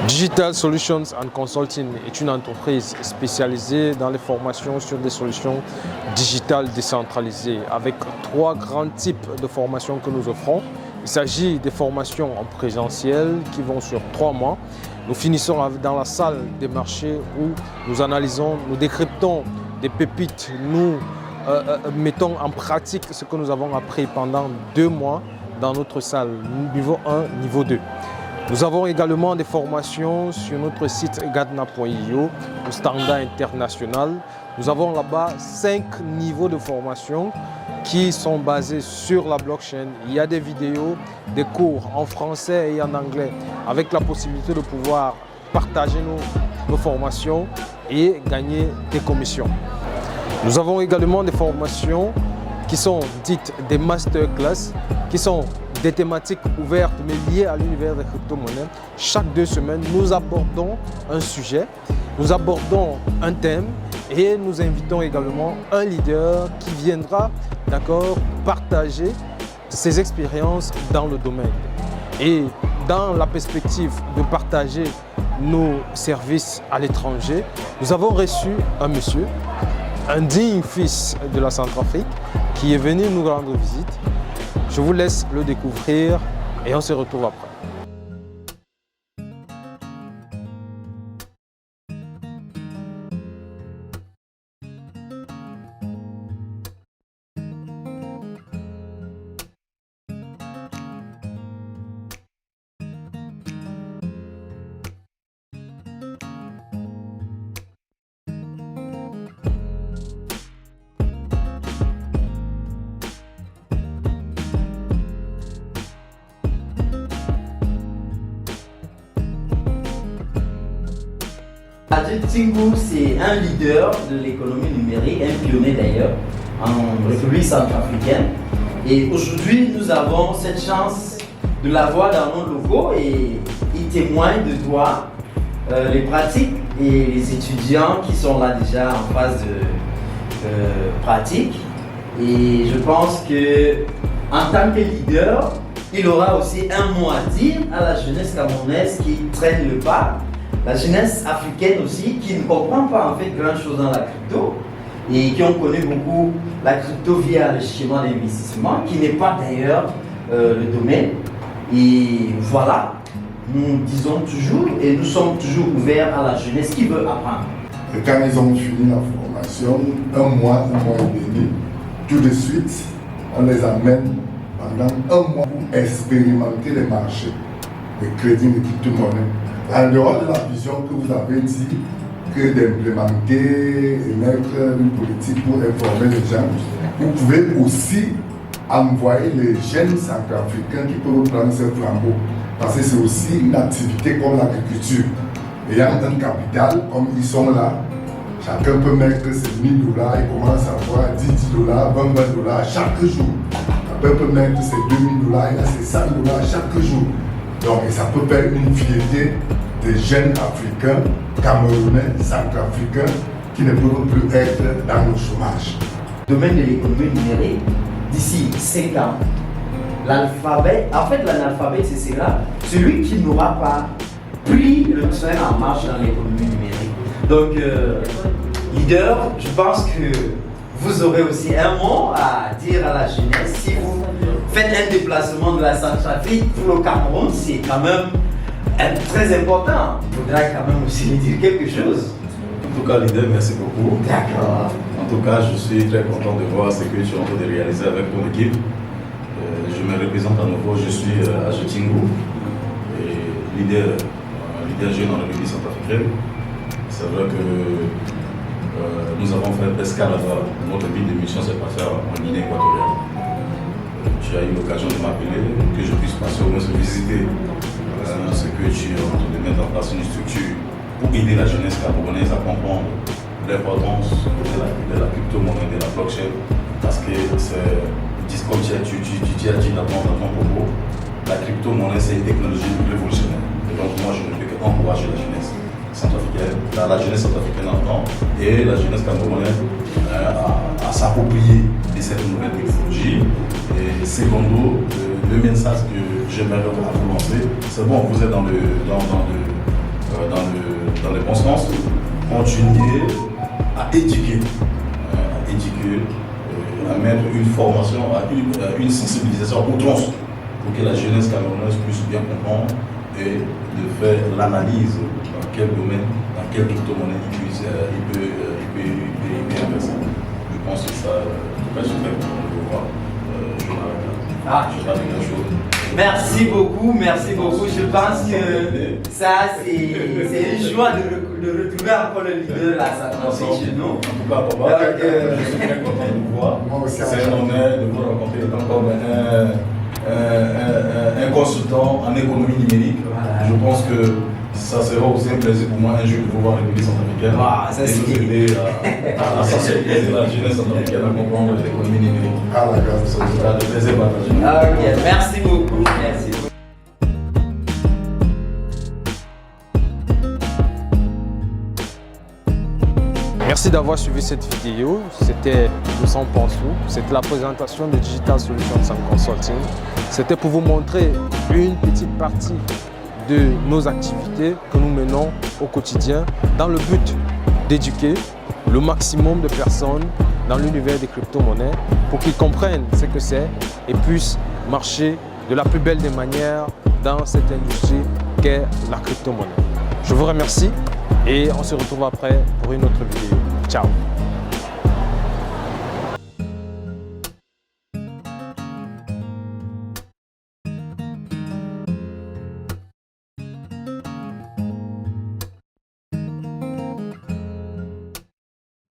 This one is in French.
Digital Solutions and Consulting est une entreprise spécialisée dans les formations sur des solutions digitales décentralisées avec trois grands types de formations que nous offrons. Il s'agit des formations en présentiel qui vont sur 3 mois. Nous finissons dans la salle des marchés où nous analysons, nous décryptons des pépites, nous mettons en pratique ce que nous avons appris pendant 2 mois dans notre salle, niveau 1, niveau 2. Nous avons également des formations sur notre site Gatna.io au standard international. Nous avons là-bas 5 niveaux de formation qui sont basés sur la blockchain. Il y a des vidéos, des cours en français et en anglais avec la possibilité de pouvoir partager nos formations et gagner des commissions. Nous avons également des formations qui sont dites des masterclass, qui sont des thématiques ouvertes mais liées à l'univers des crypto-monnaies. Chaque 2 semaines, nous abordons un sujet, nous abordons un thème et nous invitons également un leader qui viendra partager ses expériences dans le domaine. Et dans la perspective de partager nos services à l'étranger, nous avons reçu un monsieur, un digne fils de la Centrafrique, qui est venu nous rendre visite. Je vous laisse le découvrir et on se retrouve après. Adjet Tingou, c'est un leader de l'économie numérique, un pionnier d'ailleurs, en République centrafricaine. Et aujourd'hui, nous avons cette chance de l'avoir dans nos locaux et il témoigne de toi les pratiques et les étudiants qui sont là déjà en phase de pratique. Et je pense que en tant que leader, il aura aussi un mot à dire à la jeunesse camerounaise qui traîne le pas. La jeunesse africaine aussi, qui ne comprend pas en fait grand chose dans la crypto et qui ont connu beaucoup la crypto via le schéma d'investissement, qui n'est pas d'ailleurs le domaine. Et voilà, nous disons toujours et nous sommes toujours ouverts à la jeunesse qui veut apprendre. Et quand ils ont fini la formation, un mois et demi, tout de suite, on les amène pendant un mois pour expérimenter les marchés, les crédits de crypto-monnaie. En dehors de la vision que vous avez dit, que d'implémenter et mettre une politique pour informer les gens, vous pouvez aussi envoyer les jeunes centrafricains qui peuvent prendre ce flambeau. Parce que c'est aussi une activité comme l'agriculture. Ayant un capital, comme ils sont là, chacun peut mettre ses $1000, il commence à avoir $10, $20 chaque jour. Chacun peut mettre ses $2000, il a ses $100 chaque jour. Donc, ça peut faire une fierté des jeunes africains, camerounais, centrafricains qui ne peuvent plus être dans le chômage. Domaine de l'économie numérique, d'ici 5 ans, l'alphabet, en fait l'analphabète c'est cela, celui qui n'aura pas pris le train en marche dans l'économie numérique. Donc, leader, je pense que vous aurez aussi un mot à dire à la jeunesse. Si vous faites un déplacement de la Centrafrique pour le Cameroun, c'est quand même très important. Il faudra quand même aussi lui dire quelque chose. En tout cas, leader, merci beaucoup. D'accord. En tout cas, je suis très content de voir ce que tu es en train de réaliser avec ton équipe. Je me représente à nouveau, je suis Adjet Tingou, leader jeune en République centrafricaine. C'est vrai que nous avons fait presque à la fois. Notre but de mission, c'est passer en Guinée équatoriale. Tu as eu l'occasion de m'appeler, que je puisse passer au moins se visiter ce que tu es en train de mettre en place une structure pour aider la jeunesse camerounaise à comprendre l'importance de la crypto-monnaie, de la blockchain, parce que c'est, comme tu as dit dans ton propos, la crypto-monnaie c'est une technologie révolutionnaire. Et donc moi je ne peux qu'encourager la jeunesse centrafricaine, la jeunesse centrafricaine en et la jeunesse camerounaise à s'approprier de cette nouvelle technologie. Et secondo, le message que j'aimerais vous lancer, c'est bon, vous êtes dans dans le bon sens, continuer à éduquer, à mettre une formation, une sensibilisation aux trans pour que la jeunesse camerounaise puisse bien comprendre et de faire l'analyse dans quel domaine, dans quelle crypto-monnaie il peut investir. Je pense que ça, en tout cas, je vais voir. Je m'arrête là. Merci beaucoup. Je pense que ça, c'est une joie de retrouver encore le leader de la Saint-François chez nous. En tout cas, papa, je suis très content de vous voir. C'est un honneur de vous rencontrer comme un consultant en économie numérique. Voilà. Je pense que ça sera aussi un plaisir pour moi un jour de vous voir en République centrafricaine et nous aider à sensibiliser la jeunesse centrafricaine à comprendre l'économie numérique. À la grâce. Ça sera de plaisir partagé. Ok, merci beaucoup. Merci. Merci d'avoir suivi cette vidéo. C'était Nous en pensons. C'était la présentation de Digital Solutions and Consulting. C'était pour vous montrer une petite partie de nos activités que nous menons au quotidien dans le but d'éduquer le maximum de personnes dans l'univers des crypto-monnaies pour qu'ils comprennent ce que c'est et puissent marcher de la plus belle des manières dans cette industrie qu'est la crypto-monnaie. Je vous remercie et on se retrouve après pour une autre vidéo. Ciao!